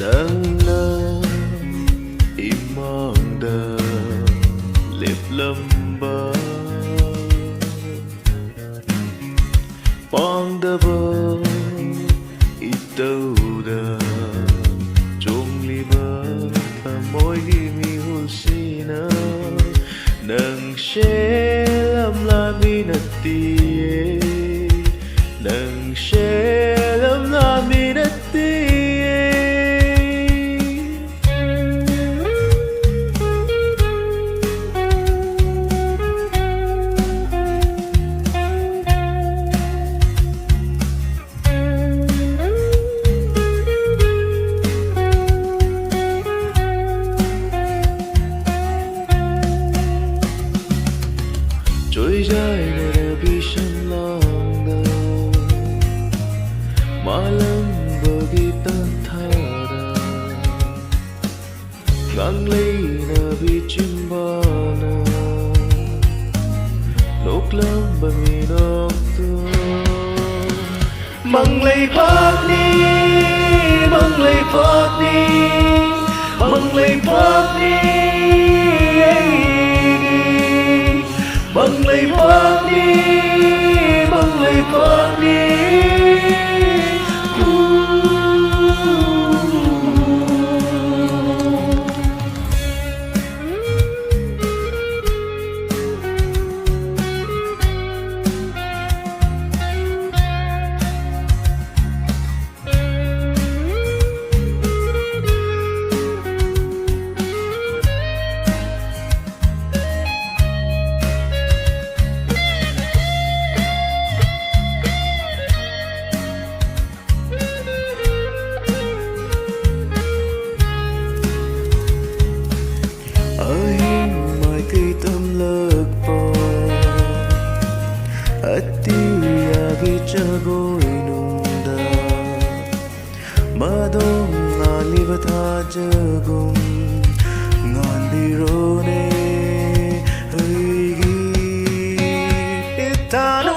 nâng nâng im mong đờ liệp lâm bờ bong đờ bờ ít đâu đờ chung li bờ thà môi đi mi hu si nơ nâng xe lâm la mi nà tiê nâng xe lâm la mi nà tiê trôi dài nơi bi sân lòng đầu malam bagi tentara ngang lây nabi cimbana lúc lâm bami noctu mang lây phật đi mang lây phật đi mang lây phật đi bâng lấy phật đi bâng lấy phật đi Hati jagoy nunda madong alivata jagum ngon birone higi itano